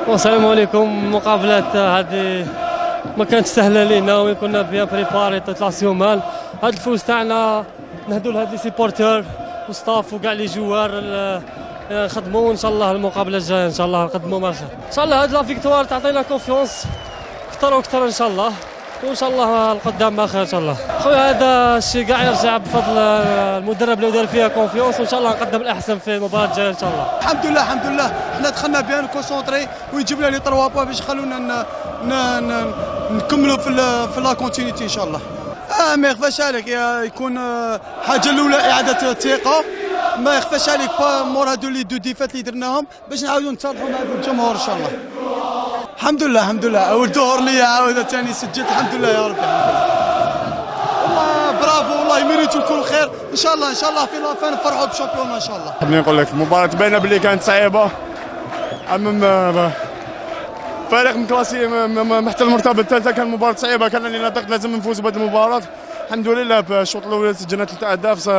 السلام عليكم. مقابلات هذه ما كانت سهله لينا وين كنا بيان بريباري كلاسيومال. هذا الفوز تاعنا نهدوا لهاد لي سيبورتور وستاف وكاع لي جوار نخدموا ان شاء الله المقابله الجايه ان شاء الله نقدموا ما خير ان شاء الله. هاد لا فيكتوار تعطينا كونفيونس اكثر واكثر ان شاء الله، وان شاء الله القدام ما خير ان شاء الله. خويا هذا الشيء كاع يرجع بفضل المدرب اللي دار فيها كونفيونس، وان شاء الله نقدم الاحسن في المباراه الجايه ان شاء الله. الحمد لله الحمد لله حنا دخلنا بيان كونسونطري ويجيب لنا لي 3 بوا باش يخلونا نكملوا في لا كونتينيتي ان شاء الله. ما يخفاش عليك يكون حاجه الاولى اعاده الثقه، ما يخفاش عليك مور هادو لي دو ديفات اللي درناهم باش نعاودوا نتصالحوا مع الجمهور ان شاء الله. الحمد لله الحمد لله اول ظهور ليا عاود ثاني سجلت الحمد لله يا ربي. والله برافو والله يميريتو كل خير ان شاء الله ان شاء الله في لافان نفرحوا بالشامبيون ان شاء الله. خليني نقول لك المباراة باينة باللي كانت صعيبة، امام فريق من كلاسي محتل المرتبة الثالثة. كان مباراة صعيبة، كان لنا ضغط لازم نفوز بهذه المباراة. الحمد لله بالشوط الأول سجلنا 3 أهداف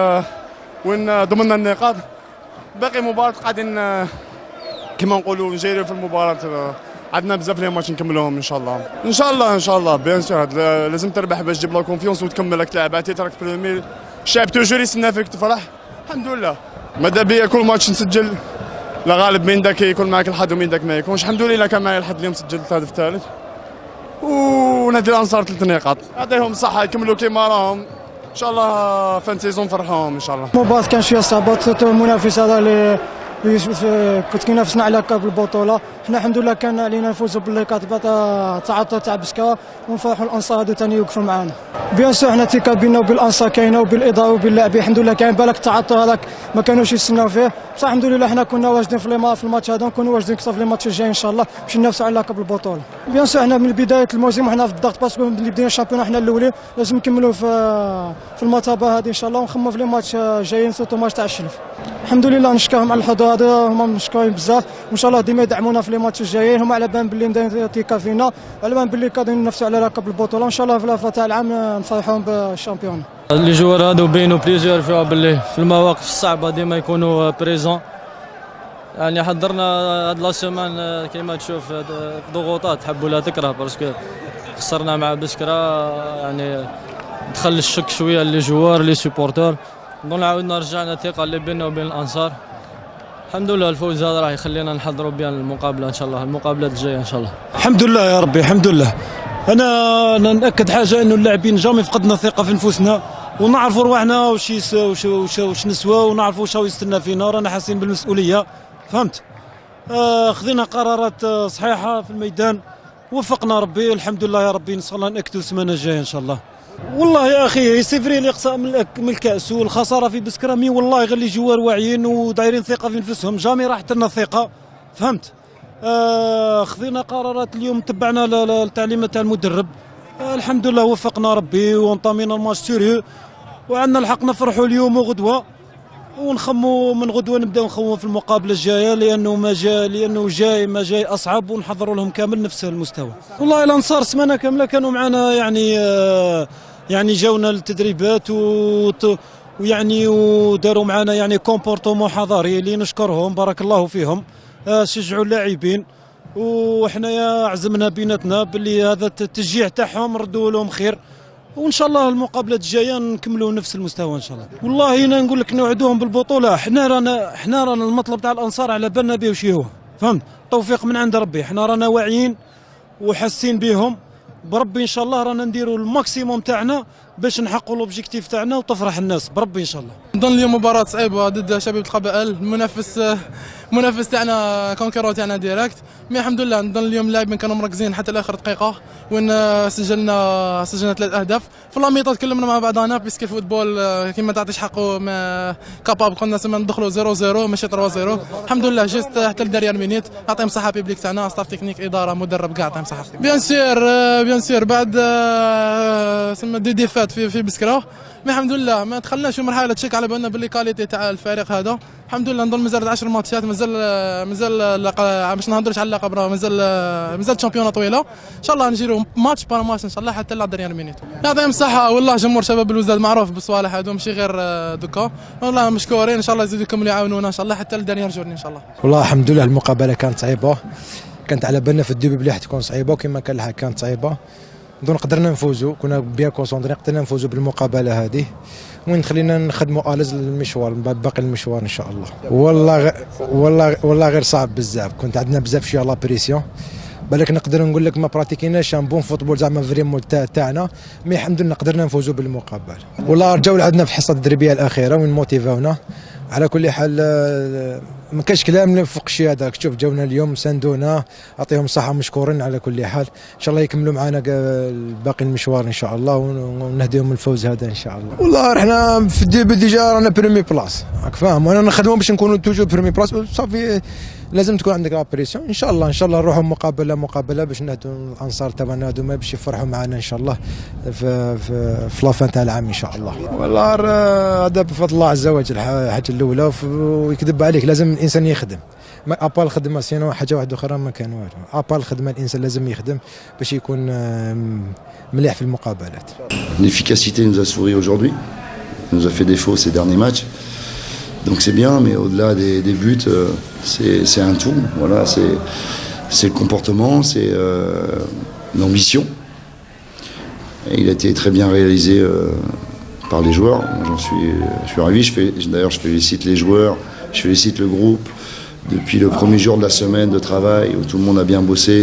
وين ضمننا النقاط. باقي مباراة قاعدين كما نقولوا نجيريو في المباراة، عندنا بزاف لي ماتش نكملوهم ان شاء الله. ان شاء الله ان شاء الله بيان سور لازم تربح باش تجيب لا كونفيونس وتكمل لك تلعب تراك بريمير. الشعب توجور يستنى فيك تفرح. الحمد لله ماذا بيا كل ماتش نسجل، لا غالب من داك يكون معك الحظ ومن داك ما يكونش. الحمد لله كان معي الحظ اليوم سجلت هدف ثالث، ونادي الانصار 3 نقاط. يعطيهم الصحة يكملوا كيما راهم ان شاء الله. فان سيزون فرحوهم ان شاء الله. المباراة كان شويه صعبه، المنافس هذا اللي كنت كينافسنا على كاب البطوله. حنا الحمد لله كان علينا نفوزوا باللقاء تاع بسكا، ونفرحوا الانصار هذو ثاني يوقفوا معنا. بيان سور حنا ثقه بينا وبالانصار كاينه وبالاضاءه وباللاعبين الحمد لله كاين. بالك التعطل هذاك ما كانوش يستناو فيه، بصح الحمد لله حنا كنا واجدين في الماتش هذا، ونكونوا واجدين اكثر في الماتش الجاي ان شاء الله باش ننافسوا على كاب البطوله. بيان سور حنا من بدايه الموسم وحنا في الضغط، باسكو ملي بدينا الشامبيون حنا الاولين لازم نكملوا في المرتبه هذه ان شاء الله، ونخمموا في لي ماتش جايين سورتو ماتش تاع الشلف. الحمد لله نشكرهم على الحضور هذا، هما مشكورين بزاف، وان شاء الله ديما يدعمونا في لي ماتش الجايين. هما على بالهم باللي مدايرين ثقه فينا، على بالهم باللي قادرين ننافسوا على لقب البطوله، وان شاء الله في الفتره تاع العام نفرحوهم بالشامبيون. لي جوار هادو بينوا بليزيور فيها باللي في المواقف الصعبه ديما يكونوا بريزون. يعني حضرنا هاد لا سيمان كيما تشوف ضغوطات حب ولا تكره، باسكو خسرنا مع بسكرة، يعني دخل الشك شويه لي جوار لي سيبورتور. نظن عاودنا رجعنا الثقه اللي بيننا وبين الانصار. الحمد لله الفوز هذا راح يخلينا نحضروا بيان المقابله ان شاء الله، المقابلات الجايه ان شاء الله. الحمد لله يا ربي الحمد لله. انا ناكد حاجه انه اللاعبين جامي فقدنا الثقه في نفوسنا، ونعرفوا رواحنا واش نسوى، ونعرفوا واش يستنى فينا، رانا حاسين بالمسؤوليه فهمت. خذينا قرارات صحيحه في الميدان، وفقنا ربي الحمد لله يا ربي. ان شاء الله ناكدوا السمانه الجايه ان شاء الله. والله يا اخي سيفري الاقصاء من الكاس والخساره في بسكرامي، والله غير لي جوار واعيين ودايرين ثقه في نفسهم، جامي راحت لنا الثقه فهمت. خذينا قرارات اليوم، تبعنا التعليمات تاع المدرب. الحمد لله وفقنا ربي وانطمينا الماتش سيريو، وعندنا الحق نفرحوا اليوم وغدوه، ونخموا من غدوه نبداو نخموا في المقابله الجايه، لانه جاي ما جاي اصعب، ونحضروا لهم كامل نفس المستوى. والله الانصار سمانه كامله كانوا معنا، يعني جاونا للتدريبات ويعني وداروا معنا يعني كومبورتمون حضاري اللي نشكرهم بارك الله فيهم. شجعوا اللاعبين، وحنايا عزمنا بيناتنا باللي هذا التشجيع تاعهم ردوا لهم خير، وان شاء الله المقابلات الجايه نكملوا نفس المستوى ان شاء الله. والله انا نقول لك نوعدوهم بالبطوله. حنا رانا المطلب تاع الانصار على بالنا به وش هو فهمت، توفيق من عند ربي. حنا رانا واعيين وحاسين بهم بربي، ان شاء الله رانا نديروا الماكسيموم تاعنا باش نحققوا لوبجيكتيف تاعنا وتفرح الناس بربي ان شاء الله. نظن اليوم مباراة صعيبة ضد شبيبة القبائل، المنافس تاعنا كونكيرو تاعنا ديريكت، مي الحمد لله نظن اليوم اللاعبين كانوا مركزين حتى لاخر دقيقة، وين سجلنا 3 أهداف. في لاميطه تكلمنا مع بعضنا بيسك الفوتبول كيما تعطيش حقه كابابل، كنا سما ندخلوا 0-0 ماشي 3-0. الحمد لله جست حتى الدارير مينيت. يعطيهم الصحة بيبليك تاعنا، ستاف تكنيك ادارة مدرب كاع، يعطيهم الصحة. بيان سير بعد سما ديفات في بسكرة، مي الحمد لله ما دخلناش في مرحله تشيك على بالنا باللي كاليتي تاع الفريق هذا. الحمد لله نظن مازال 10 ماتشات، مازال باش نهضرش على اللقب، راه مازال شامبيونه طويله. ان شاء الله نجيرو ماتش بار ماتش ان شاء الله حتى لا ديريان مينيت. يعطيهم الصحه والله جمهور شباب الوزاد معروف بالصوالح هذو ماشي غير دوكا، والله مشكورين ان شاء الله يزيدوا يكملوا يعاونونا ان شاء الله حتى لديريان جورني ان شاء الله. والله الحمد لله المقابله كانت صعيبه، كانت على بالنا في الديبي بلي تكون صعيبه وكما كان الحال كانت صعيبه. دون قدرنا نفوزوا، كنا بيان كونسونطري، قدرنا نفوزوا بالمقابله هذه وين خلينا نخدموا الز المشوار باقي المشوار ان شاء الله. والله غير صعب بزاف، كنت عندنا بزاف شي لا بريسيون، بالك نقدر نقول لك ما براتيكيناش ان بون فوتبول زعما فريمون تاعنا، مي الحمد لله قدرنا نفوزوا بالمقابله. والله رجعوا عندنا في الحصه التدريبيه الاخيره وين موتيفاونا. على كل حال ما كاش كلام فوق الشيء هذاك، شوف جاونا اليوم ساندونا، اعطيهم الصحه مشكورين. على كل حال ان شاء الله يكملوا معنا باقي المشوار ان شاء الله ونهديهم الفوز هذا ان شاء الله. والله رحنا في الديبي ديجا رانا بريمي بلاص، راك فاهم، وانا نخدموا باش نكونوا توجور بريمي بلاص، صافي لازم تكون عندك لابريسيون. ان شاء الله نروحوا مقابله باش نهدوا الانصار تاعنا هذوما باش يفرحوا معنا ان شاء الله في لافان تاع العام ان شاء الله. والله هذا بفضل الله عز وجل الحاجه الاولى، ويكذب عليك لازم الانسان يخدم، ما ابال الخدمه سينو حاجه واحده اخرى ما كان والو، ابال الخدمه الانسان لازم يخدم باش يكون مليح في المقابلات. L'efficacité nous a souri aujourd'hui, nous a fait défaut ces derniers matchs. Donc c'est bien, mais au-delà des buts, c'est un tout. Voilà, c'est le comportement, c'est l'ambition. Et il a été très bien réalisé par les joueurs. Je suis ravi. D'ailleurs, je félicite les joueurs, je félicite le groupe. Depuis le premier jour de la semaine de travail, où tout le monde a bien bossé.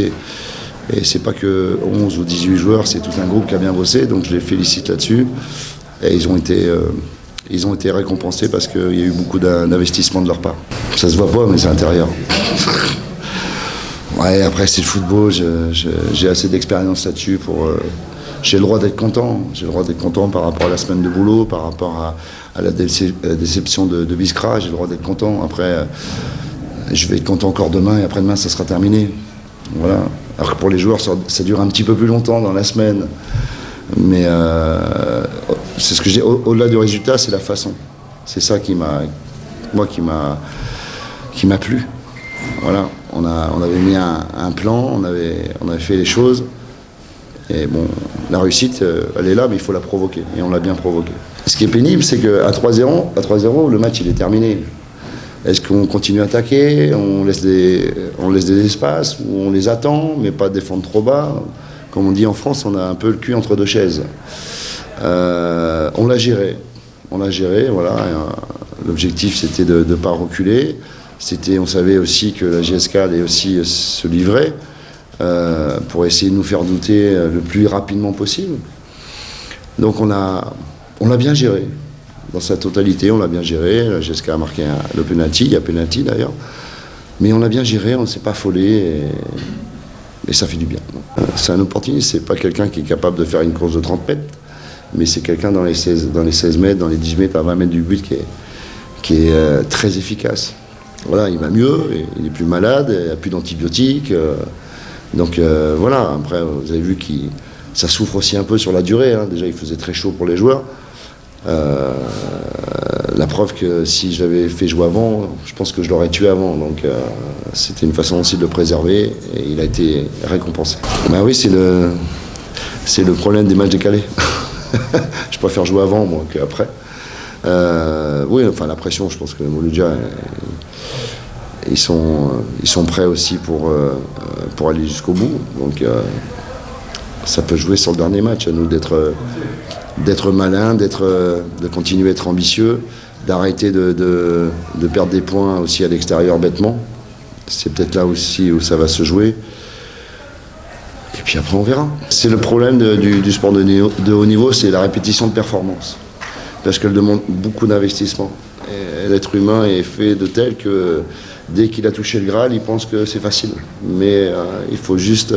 Et c'est pas que 11 ou 18 joueurs, c'est tout un groupe qui a bien bossé. Donc je les félicite là-dessus. Et ils ont été récompensés parce qu'il y a eu beaucoup d'investissement de leur part. Ça se voit pas, mais c'est intérieur. Ouais, après c'est le football, j'ai assez d'expérience là-dessus pour... j'ai le droit d'être content. J'ai le droit d'être content par rapport à la semaine de boulot, par rapport à la déception de Biskra. J'ai le droit d'être content. Après, je vais être content encore demain et après-demain, ça sera terminé. Voilà. Alors que pour les joueurs, ça dure un petit peu plus longtemps dans la semaine. Mais c'est ce que je dis, au-delà du résultat, c'est la façon. C'est ça qui m'a plu. Voilà, on avait mis un plan, on avait fait les choses. Et bon, la réussite, elle est là, mais il faut la provoquer. Et on l'a bien provoquée. Ce qui est pénible, c'est qu'à 3-0, le match il est terminé. Est-ce qu'on continue à attaquer, on laisse des espaces, ou on les attend, mais pas défendre trop bas? Comme on dit en France, on a un peu le cul entre deux chaises. On l'a géré, voilà. L'objectif, c'était de ne pas reculer. On savait aussi que la GSK allait aussi se livrer pour essayer de nous faire douter le plus rapidement possible. Donc on l'a bien géré. Dans sa totalité, on l'a bien géré. La GSK a marqué le penalty, il y a penalty d'ailleurs. Mais on l'a bien géré, on ne s'est pas affolé. Et ça fait du bien. C'est un opportuniste, c'est pas quelqu'un qui est capable de faire une course de 30 mètres, mais c'est quelqu'un dans les 16 mètres, dans les 10 mètres, à 20 mètres du but qui est très efficace. Voilà, il va mieux, il est plus malade, il n'y a plus d'antibiotiques. Donc voilà, après vous avez vu que ça souffre aussi un peu sur la durée. Hein. Déjà il faisait très chaud pour les joueurs. La preuve que si je l'avais fait jouer avant, je pense que je l'aurais tué avant. Donc c'était une façon aussi de le préserver et il a été récompensé. Ben oui, c'est le problème des matchs décalés. Je préfère jouer avant moi qu'après. Oui, enfin la pression, je pense que Mouloudia, ils sont prêts aussi pour aller jusqu'au bout. Donc ça peut jouer sur le dernier match. À nous d'être malin, de continuer à être ambitieux, d'arrêter de perdre des points aussi à l'extérieur bêtement. C'est peut-être là aussi où ça va se jouer. Et puis après on verra. C'est le problème du sport de haut niveau, c'est la répétition de performance. Parce qu'elle demande beaucoup d'investissement. Et l'être humain est fait de tel que dès qu'il a touché le Graal, il pense que c'est facile. Mais il faut juste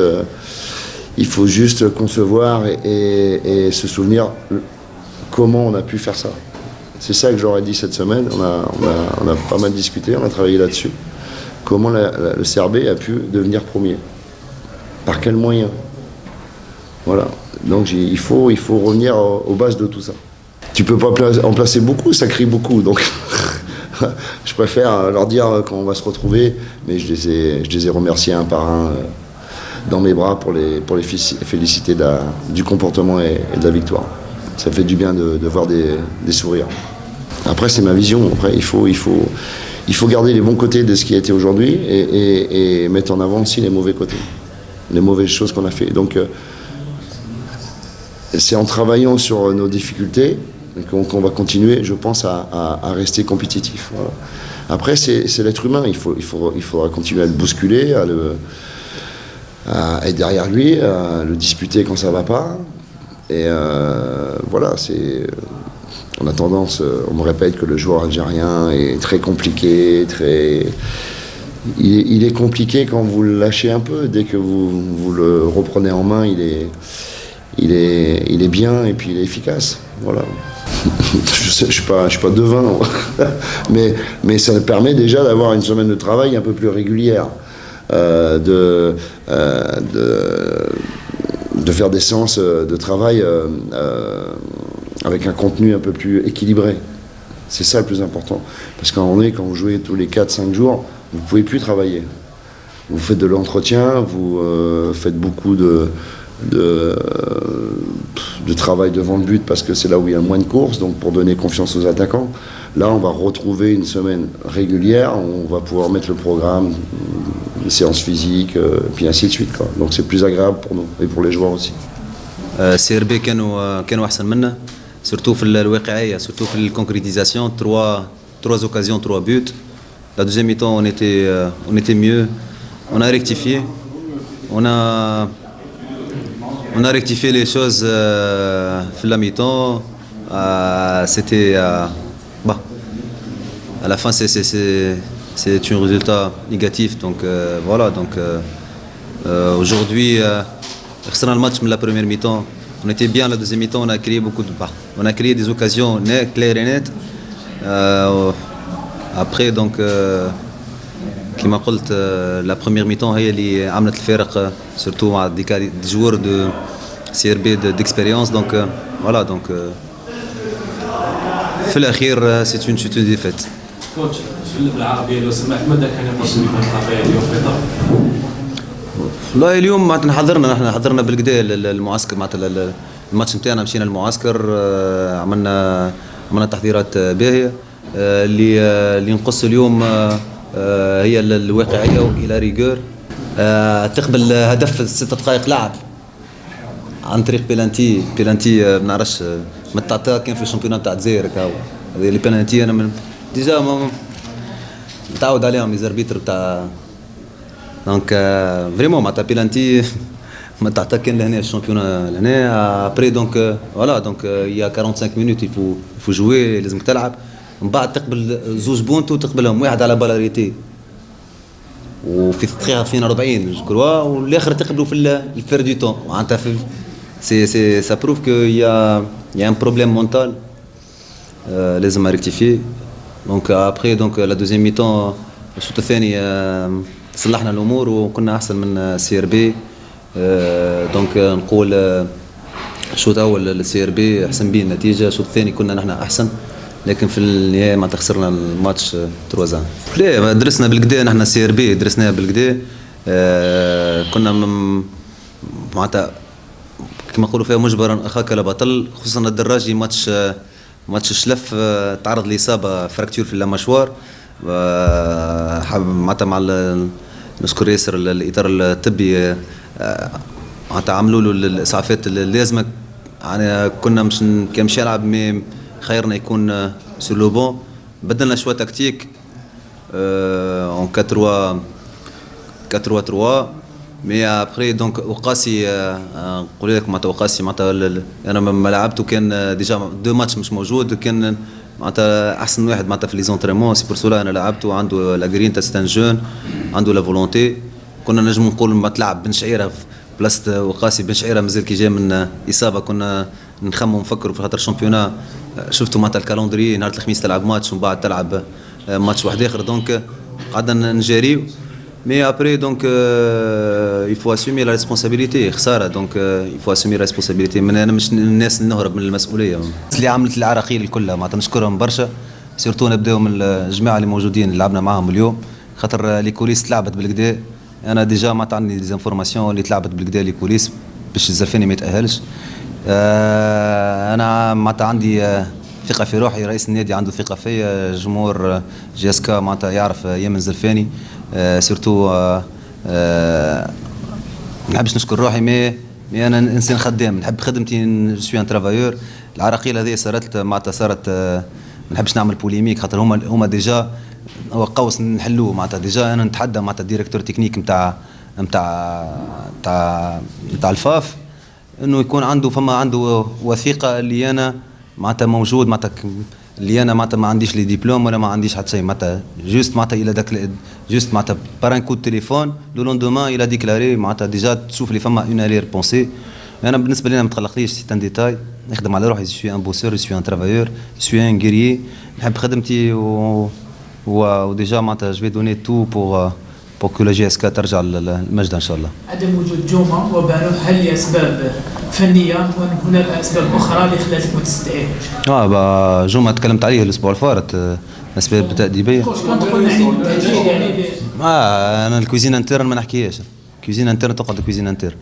concevoir et se souvenir comment on a pu faire ça. C'est ça que j'aurais dit cette semaine. On a pas mal discuté, on a travaillé là-dessus. Comment le CRB a pu devenir premier? Par quels moyens? Voilà. Donc il faut revenir aux bases de tout ça. Tu peux pas en placer beaucoup, ça crie beaucoup. Donc je préfère leur dire quand on va se retrouver, mais je les ai remerciés un par un dans mes bras pour les féliciter du comportement et de la victoire. Ça fait du bien de voir des sourires. Après, c'est ma vision. Après, il faut garder les bons côtés de ce qui a été aujourd'hui et mettre en avant aussi les mauvais côtés, les mauvaises choses qu'on a fait. Donc c'est en travaillant sur nos difficultés qu'on va continuer, je pense, à rester compétitif. Voilà. Après, c'est l'être humain, il faudra continuer à le bousculer, à être derrière lui, à le disputer quand ça va pas. Et voilà, on a tendance, on me répète que le joueur algérien est très compliqué, il est compliqué quand vous le lâchez un peu. Dès que vous le reprenez en main, il est bien et puis il est efficace. Voilà. Je suis pas devin, mais ça permet déjà d'avoir une semaine de travail un peu plus régulière, de faire des séances de travail avec un contenu un peu plus équilibré. C'est ça le plus important. Parce qu'à un moment donné, quand vous jouez tous les 4-5 jours, vous ne pouvez plus travailler. Vous faites de l'entretien, vous faites beaucoup de travail devant le but parce que c'est là où il y a moins de courses, donc pour donner confiance aux attaquants. Là, on va retrouver une semaine régulière, on va pouvoir mettre le programme, les séances physiques, puis ainsi de suite, quoi. Donc c'est plus agréable pour nous et pour les joueurs aussi. CRB كانوا أحسن منا surtout في الواقعية, surtout في الconcrétisation, 3 occasions, 3 buts. La deuxième mi-temps, on était mieux, on a rectifié, on a rectifié les choses في la mi-temps. C'était à la fin c'est un résultat négatif, donc voilà, donc aujourd'hui خسرنا الماتش من la première mi-temps. On était bien la deuxième mi-temps, on a créé on a créé des occasions claires et nettes. Après donc كما قلت la première mi-temps هي اللي عملت الفارق surtout مع des joueurs de CRB d'expérience, donc voilà, donc في الأخير c'est une défaite. كوتش بالعربية لو سمحت ماذا كان يقصد بكم اليوم في الطرف؟ والله اليوم معناتها حضرنا بالكدا المعسكر، معناتها الماتش نتاعنا مشينا المعسكر، عملنا تحضيرات باهية. اللي نقص اليوم هي الواقعية والى ريغور. تقبل هدف 6 دقائق لعب عن طريق بيلانتي ما نعرفش متعطى كان في الشامبيونات تاع الجزائر هذه لي بيلانتي انا ديجا متعود عليهم لي زاربيتر تاع دونك فريمون معناتها بيلانتي متعطى كان لهنا الشامبيون لهنا. ابري دونك فوالا دونك يا 45 مينوت يفو جوي، لازمك تلعب، من بعد تقبل 2 بونت وتقبلهم واحد على بالاريتي وفي الدقيقة 42 جو كروا، والاخر تقبلوا في الفير دو تون. معناتها سي سا بروف كو يا ان بروبليم مونتال لازم ريكتيفي. دونك ابري دونك لا دوزيام ميتون الشوط الثاني صلحنا الامور وكنا احسن من سي ار بي. دونك نقول الشوط الاول السي ار بي احسن به النتيجه، الشوط الثاني كنا نحن احسن، لكن في النهايه ما خسرنا الماتش 3-1. لا درسنا بالكدا، نحن سي ار بي درسناها بالكدا. كنا معناتها كما نقولوا فيها مجبرا اخاك لا بطل، خصوصا الدراجي ماتش شلف تعرض لاصابه فراكتور في اللامشوار. معناتها مع نشكر ياسر الاطار الطبي، معناتها عملوا له الاسعافات اللازمه. يعني كنا مش يلعب مي خيرنا يكون سور لو بون. بدلنا شويه تكتيك اون 4-3 مي ابري دونك وقاسي نقول لك معناتها وقاسي معناتها انا ما لعبت وكان ديجا 2 ماتش مش موجود، كان معناتها احسن واحد معناتها في لي زونتريمون. سي بور سولا انا لعبت وعنده لا غرين تاع ستان جون، عنده لا فولونتي. كنا نجم نقول ما تلعب بن شعيره في بلاصه وقاسي. بن شعيره مازال كي جا من اصابه كنا نخمم ونفكروا في خاطر الشامبيونا. شفتوا معناتها الكالندري نهار الخميس تلعب ماتش ومن بعد تلعب ماتش واحد اخر، دونك قعدنا نجاريو. مي ابري دونك يفو اسومي لا ريسبونسابيلتي خساره، دونك يفو اسومي لا ريسبونسابيلتي. انا مش الناس نهرب من المسؤوليه اللي عملت العراقيل الكلها، معناتها نشكرهم برشا. سيرتو نبداو من الجماعه اللي موجودين اللي لعبنا معاهم اليوم، خاطر لي كوليس تلعبت بالكدا. انا ديجا معناتها عندي ديزانفورماسيون اللي تلعبت بالكدا لي كوليس باش الزرفاني ما يتاهلش. انا معناتها عندي ثقه في روحي، رئيس النادي عنده ثقه فيا، جمهور جي اس كا معناتها يعرف يمن زلفاني. سورتو ما نحبش نشكر روحي، مي انا انسان خدام، نحب خدمتي، سوي ان ترافايور. العراقيل هذه صارت معناتها صارت ما نحبش نعمل بوليميك، خاطر هما ديجا هو قوس نحلوه معناتها. ديجا انا نتحدى معناتها الديريكتور تكنيك نتاع الفاف انه يكون عنده وثيقه اللي انا معناتها موجود، معناتها اللي انا معناتها ما عنديش لي ديبلوم ولا ما عنديش حتى شيء، معناتها جوست معناتها الى داك جوست معناتها بار ان كود تليفون لو لوندومان الى ديكلاري معناتها ديجا تشوف لي فما اون ارير بونسي. انا بالنسبه لي ما تقلقليش، سي ان ديتاي، نخدم على روحي، سوي ان بوسور، سوي ان ترافايور، سوي ان غيري، نحب خدمتي وديجا معناتها جو في دوني تو بور كو لا جي اس كا ترجع للمجد ان شاء الله. عدم وجود جوما وبانوف هل لاسباب فنيه ام هناك اسباب اخرى اللي خلاتك ما تستدعيهش؟ جوما تكلمت عليه الاسبوع الفارط، اسباب تاديبيه. كنت تقول يعني انا الكوزين انترن ما نحكيهاش، كوزين انترن تقعد كوزين انترن.